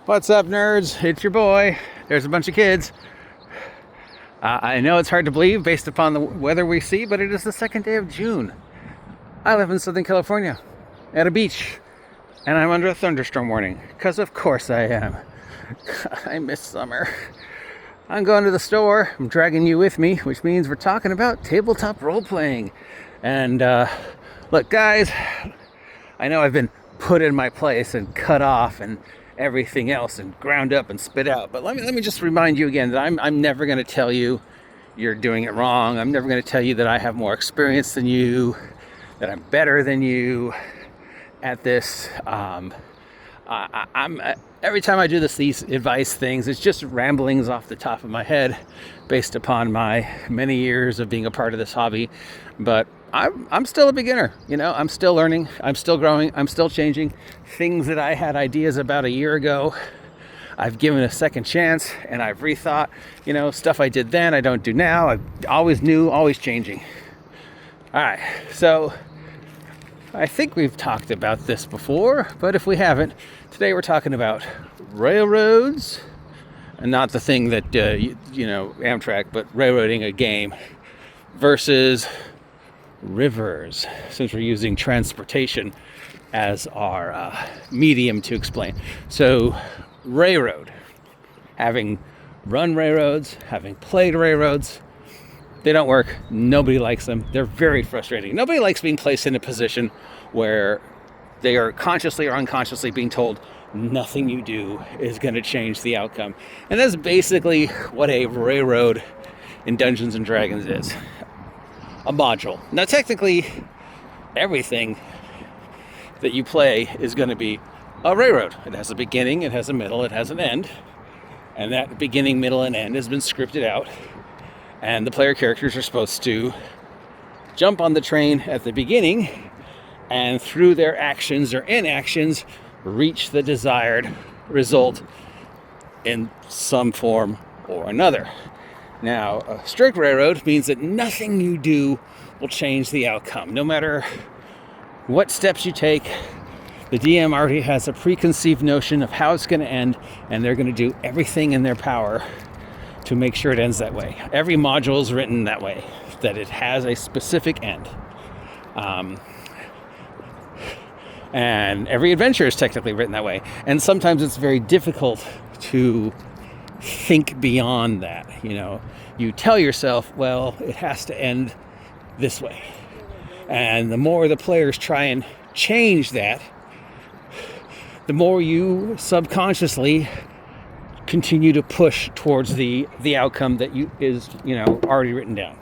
What's up, nerds? It's your boy. There's a bunch of kids. I know it's hard to believe based upon the weather we see, but it is the second day of June. I live in Southern California at a beach, and I'm under a thunderstorm warning, because of course I am. I miss summer. I'm going to the store. I'm dragging you with me, which means we're talking about tabletop role-playing. And look, guys, I know I've been put in my place and cut off and everything else and ground up and spit out, but let me just remind you again that I'm never going to tell you you're doing it wrong. I'm never going to tell you that I have more experience than you, that I'm better than you at this. Every time I do these advice things, it's just ramblings off the top of my head based upon my many years of being a part of this hobby. But I'm still a beginner, I'm still learning, I'm still growing, I'm still changing. Things that I had ideas about a year ago, I've given a second chance and I've rethought, stuff I did then, I don't do now. I'm always new, always changing. All right, so I think we've talked about this before, but if we haven't, today we're talking about railroads, and not the thing that, Amtrak, but railroading a game versus rivers, since we're using transportation as our medium to explain. So railroad, having run railroads, having played railroads, they don't work. Nobody likes them. They're very frustrating. Nobody likes being placed in a position where they are consciously or unconsciously being told nothing you do is going to change the outcome. And that's basically what a railroad in Dungeons and Dragons is. A module. Now, technically, everything that you play is going to be a railroad. It has a beginning, it has a middle, it has an end. And that beginning, middle, and end has been scripted out. And the player characters are supposed to jump on the train at the beginning and through their actions or inactions reach the desired result in some form or another. Now, a strict railroad means that nothing you do will change the outcome. No matter what steps you take, the DM already has a preconceived notion of how it's going to end, and they're going to do everything in their power to make sure it ends that way. Every module is written that way, that it has a specific end. And every adventure is technically written that way. And sometimes it's very difficult to think beyond that. You tell yourself, well, it has to end this way. And the more the players try and change that, the more you subconsciously continue to push towards the outcome that is already written down.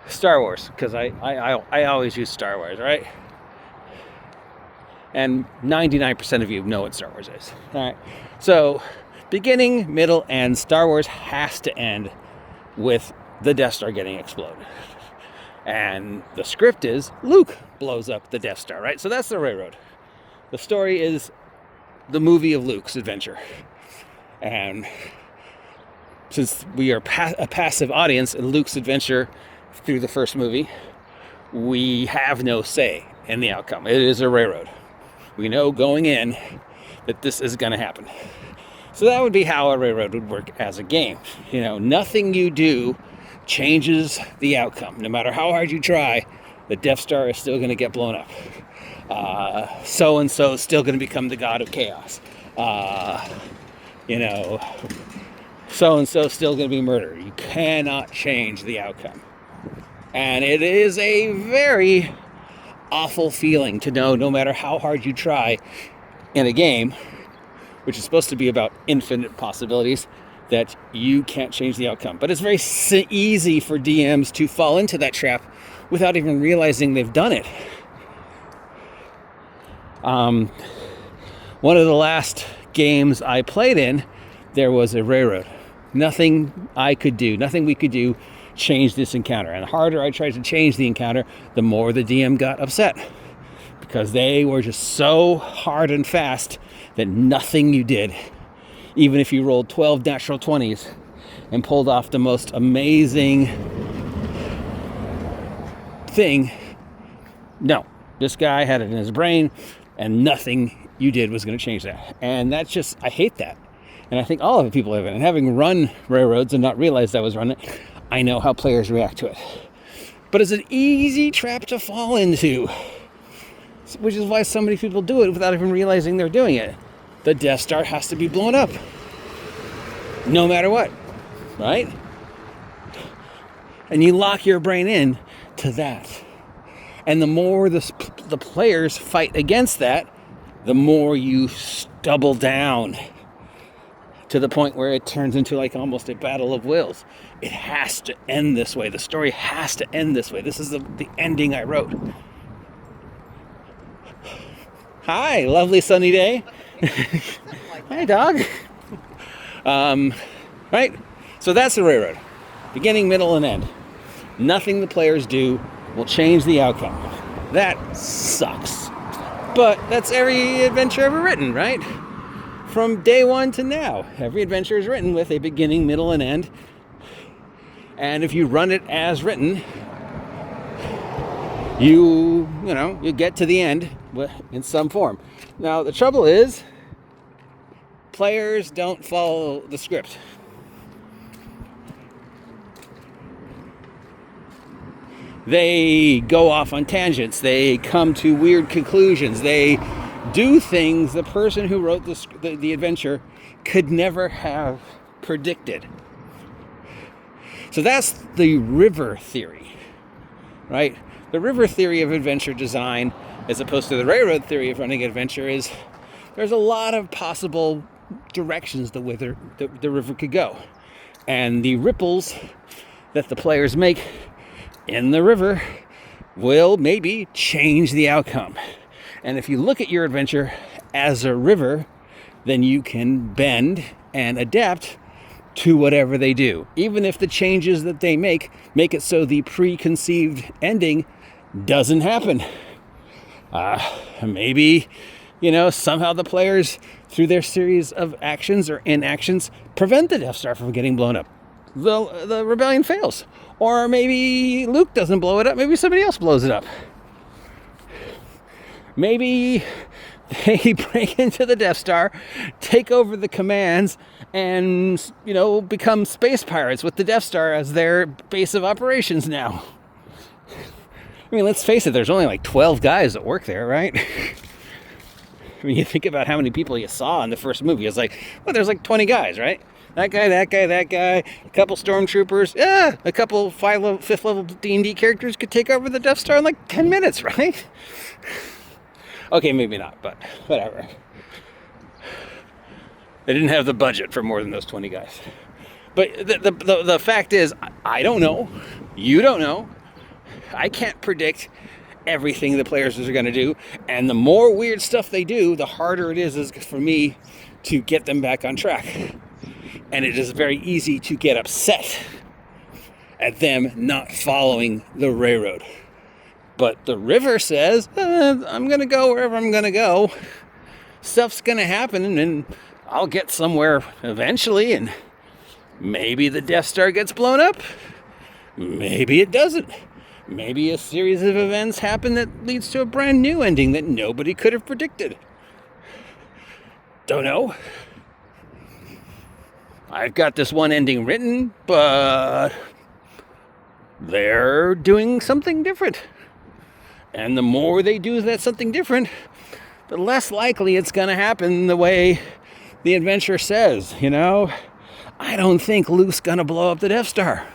Star Wars, because I always use Star Wars, right? And 99% of you know what Star Wars is. All right. So, beginning, middle, end. Star Wars has to end with the Death Star getting exploded. And the script is Luke blows up the Death Star, right? So that's the railroad. The story is the movie of Luke's adventure. And since we are a passive audience in Luke's adventure through the first movie, we have no say in the outcome. It is a railroad. We know going in that this is going to happen. So that would be how a railroad would work as a game. Nothing you do changes the outcome. No matter how hard you try, the Death Star is still going to get blown up. So-and-so is still going to become the god of chaos. So-and-so is still going to be murdered. You cannot change the outcome. And it is a very awful feeling to know no matter how hard you try in a game, which is supposed to be about infinite possibilities, that you can't change the outcome. But it's very easy for DMs to fall into that trap without even realizing they've done it. One of the last games I played in, there was a railroad. Nothing we could do changed this encounter. And the harder I tried to change the encounter, the more the DM got upset. Because they were just so hard and fast that nothing you did, even if you rolled 12 natural 20s and pulled off the most amazing thing, no, This guy had it in his brain, and nothing you did was going to change that. And that's just, I hate that. And I think all of the people have it. And having run railroads and not realized I was running it, I know how players react to it. But it's an easy trap to fall into, which is why so many people do it without even realizing they're doing it. The Death Star has to be blown up, no matter what, right? And you lock your brain in to that. And the more the players fight against that, the more you double down to the point where it turns into like almost a battle of wills. It has to end this way. The story has to end this way. This is the ending I wrote. Hi, lovely sunny day. Hi, dog. Right? So that's the railroad. Beginning, middle, and end. Nothing the players do will change the outcome. That sucks. But that's every adventure ever written, right? From day one to now. Every adventure is written with a beginning, middle, and end. And if you run it as written, you get to the end in some form. Now, the trouble is, players don't follow the script. They go off on tangents. They come to weird conclusions. They do things the person who wrote the adventure could never have predicted. So that's the river theory, right? The river theory of adventure design, as opposed to the railroad theory of running adventure, is there's a lot of possible directions the river could go. And the ripples that the players make in the river will maybe change the outcome. And if you look at your adventure as a river, then you can bend and adapt to whatever they do. Even if the changes that they make it so the preconceived ending doesn't happen. Maybe, somehow the players, through their series of actions or inactions, prevent the Death Star from getting blown up. The rebellion fails. Or maybe Luke doesn't blow it up. Maybe somebody else blows it up. Maybe they break into the Death Star, take over the commands, and, become space pirates with the Death Star as their base of operations now. I mean, let's face it, there's only like 12 guys that work there, right? I mean, you think about how many people you saw in the first movie. It's like, well, there's like 20 guys, right? That guy, a couple stormtroopers, a couple 5th level D&D characters could take over the Death Star in like 10 minutes, right? Okay, maybe not, but whatever. They didn't have the budget for more than those 20 guys. But the fact is, I don't know. You don't know. I can't predict everything the players are going to do. And the more weird stuff they do, the harder it is for me to get them back on track. And it is very easy to get upset at them not following the railroad. But the river says, I'm going to go wherever I'm going to go. Stuff's going to happen, and I'll get somewhere eventually, and maybe the Death Star gets blown up. Maybe it doesn't. Maybe a series of events happen that leads to a brand new ending that nobody could have predicted. Don't know. I've got this one ending written, but they're doing something different. And the more they do that something different, the less likely it's going to happen the way the adventure says, I don't think Luke's going to blow up the Death Star,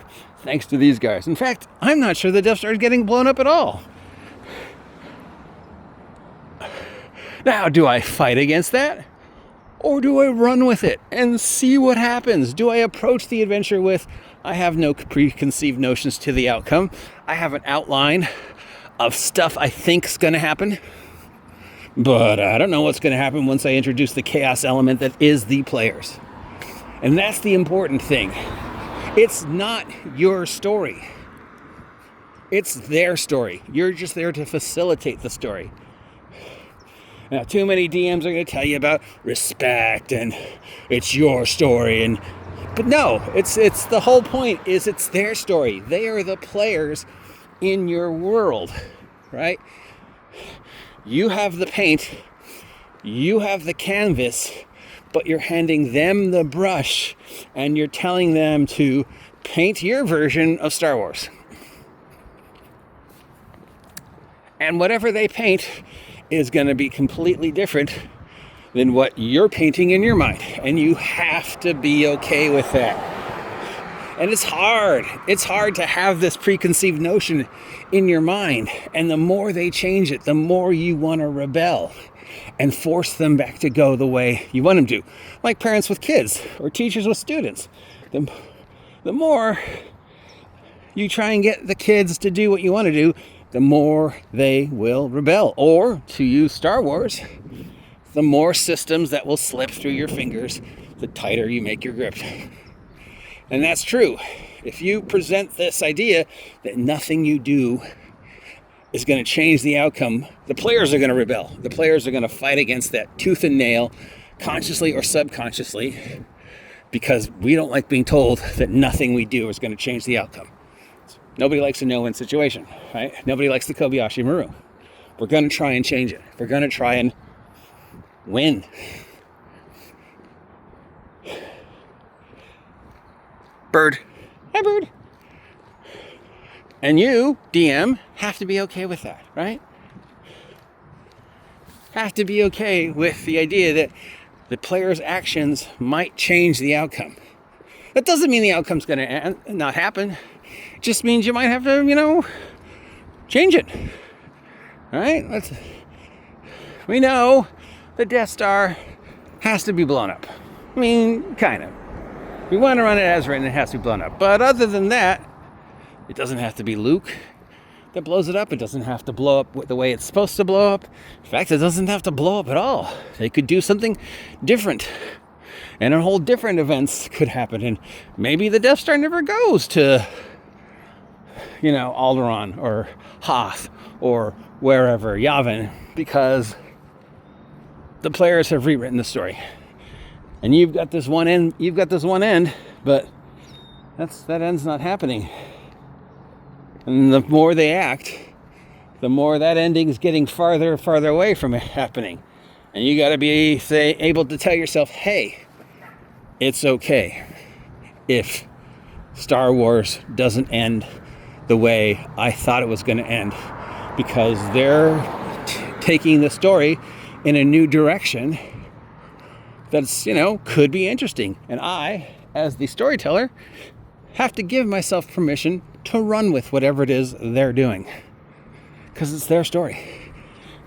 thanks to these guys. In fact, I'm not sure the Death Star is getting blown up at all. Now, do I fight against that? Or do I run with it and see what happens? Do I approach the adventure with, I have no preconceived notions to the outcome. I have an outline of stuff I think's going to happen. But I don't know what's going to happen once I introduce the chaos element that is the players. And that's the important thing. It's not your story. It's their story. You're just there to facilitate the story. Now, too many DMs are going to tell you about respect and it's your story. But no, it's the whole point is it's their story. They are the players in your world, right? You have the paint, you have the canvas, but you're handing them the brush and you're telling them to paint your version of Star Wars. And whatever they paint is going to be completely different than what you're painting in your mind. And you have to be okay with that. And it's hard. It's hard to have this preconceived notion in your mind. And the more they change it, the more you want to rebel and force them back to go the way you want them to. Like parents with kids or teachers with students. The more you try and get the kids to do what you want to do, the more they will rebel. Or, to use Star Wars, the more systems that will slip through your fingers, the tighter you make your grip. And that's true. If you present this idea that nothing you do is going to change the outcome, the players are going to rebel. The players are going to fight against that tooth and nail, consciously or subconsciously, because we don't like being told that nothing we do is going to change the outcome. Nobody likes a no-win situation, right? Nobody likes the Kobayashi Maru. We're going to try and change it. We're going to try and win. Bird. Hi, bird. And you, DM, have to be okay with that, right? Have to be okay with the idea that the player's actions might change the outcome. That doesn't mean the outcome's going to not happen. It just means you might have to, change it. All right? We know the Death Star has to be blown up. I mean, kind of. We want to run it as written, it has to be blown up. But other than that, it doesn't have to be Luke that blows it up. It doesn't have to blow up the way it's supposed to blow up. In fact, it doesn't have to blow up at all. They could do something different. And a whole different events could happen. And maybe the Death Star never goes to, Alderaan or Hoth or wherever, Yavin, because the players have rewritten the story. And you've got this one end, but that end's not happening. And the more they act, the more that ending is getting farther and farther away from it happening. And you got to be able to tell yourself, hey, it's okay if Star Wars doesn't end the way I thought it was going to end, because they're taking the story in a new direction that's, could be interesting. And I, as the storyteller, have to give myself permission to run with whatever it is they're doing, because it's their story,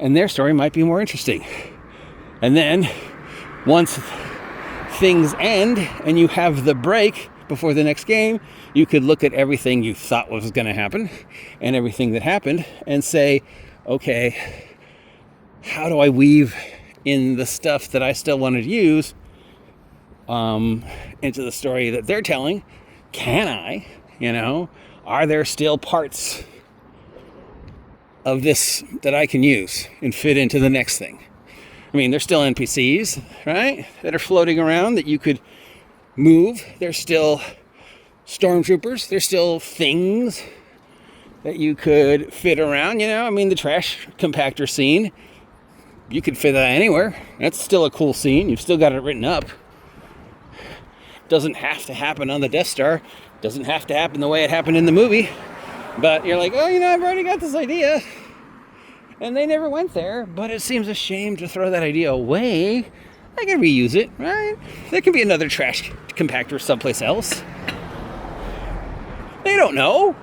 and their story might be more interesting. And then once things end and you have the break before the next game, you could look at everything you thought was going to happen and everything that happened and say, okay, how do I weave in the stuff that I still wanted to use into the story that they're telling? Can I, are there still parts of this that I can use and fit into the next thing? I mean, there's still NPCs, right, that are floating around that you could move. There's still stormtroopers. There's still things that you could fit around, the trash compactor scene. You could fit that anywhere. That's still a cool scene. You've still got it written up. Doesn't have to happen on the Death Star. Doesn't have to happen the way it happened in the movie. But you're like, I've already got this idea. And they never went there, but it seems a shame to throw that idea away. I can reuse it, right? There can be another trash compactor someplace else. They don't know.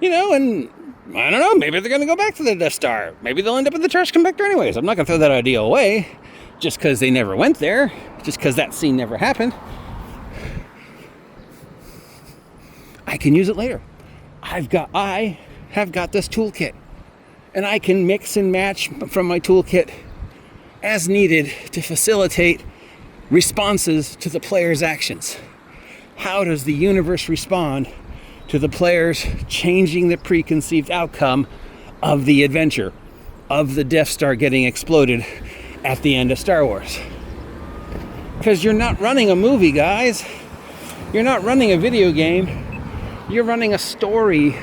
And I don't know, maybe they're going to go back to the Death Star. Maybe they'll end up in the trash compactor anyways. I'm not going to throw that idea away just because they never went there, just because that scene never happened. I can use it later. I have got this toolkit, and I can mix and match from my toolkit as needed to facilitate responses to the player's actions. How does the universe respond to the players changing the preconceived outcome of the adventure, of the Death Star getting exploded at the end of Star Wars? Because you're not running a movie, guys. You're not running a video game. You're running a story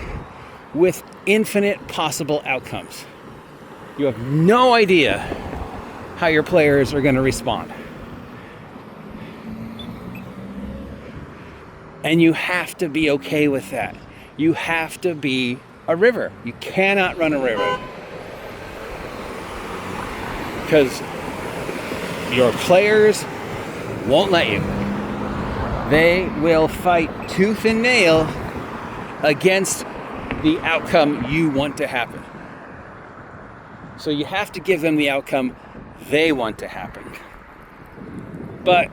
with infinite possible outcomes. You have no idea how your players are going to respond. And you have to be okay with that. You have to be a river. You cannot run a railroad. Because your players won't let you. They will fight tooth and nail against the outcome you want to happen. So you have to give them the outcome they want to happen. But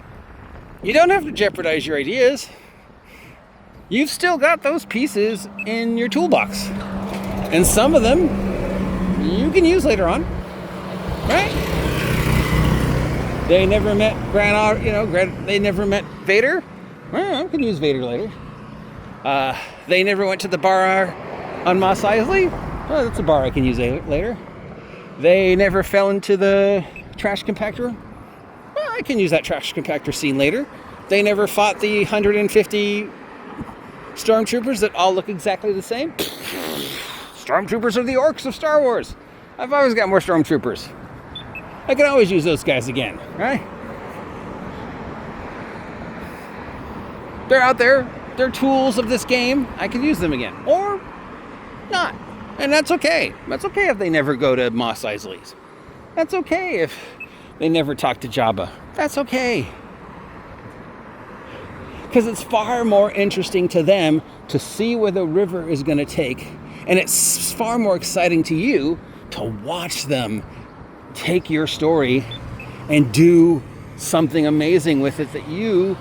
you don't have to jeopardize your ideas. You've still got those pieces in your toolbox. And some of them you can use later on. Right? They never met they never met Vader. Well, I can use Vader later. They never went to the bar on Mos Eisley. Well, that's a bar I can use later. They never fell into the trash compactor. Well, I can use that trash compactor scene later. They never fought the 150 stormtroopers that all look exactly the same. Stormtroopers are the orcs of Star Wars. I've always got more stormtroopers. I can always use those guys again, right? They're out there. They're tools of this game. I can use them again. Or not. And that's okay. That's okay if they never go to Mos Eisley's. That's okay if they never talk to Jabba. That's okay. Because it's far more interesting to them to see where the river is going to take. And it's far more exciting to you to watch them take your story and do something amazing with it that you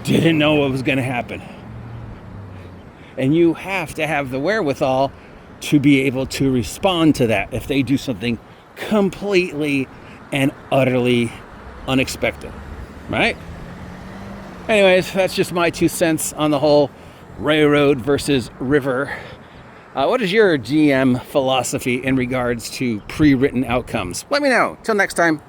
didn't know what was going to happen. And you have to have the wherewithal to be able to respond to that if they do something completely and utterly unexpected, right? Anyways, that's just my 2 cents on the whole railroad versus river. What is your GM philosophy in regards to pre-written outcomes? Let me know. Till next time.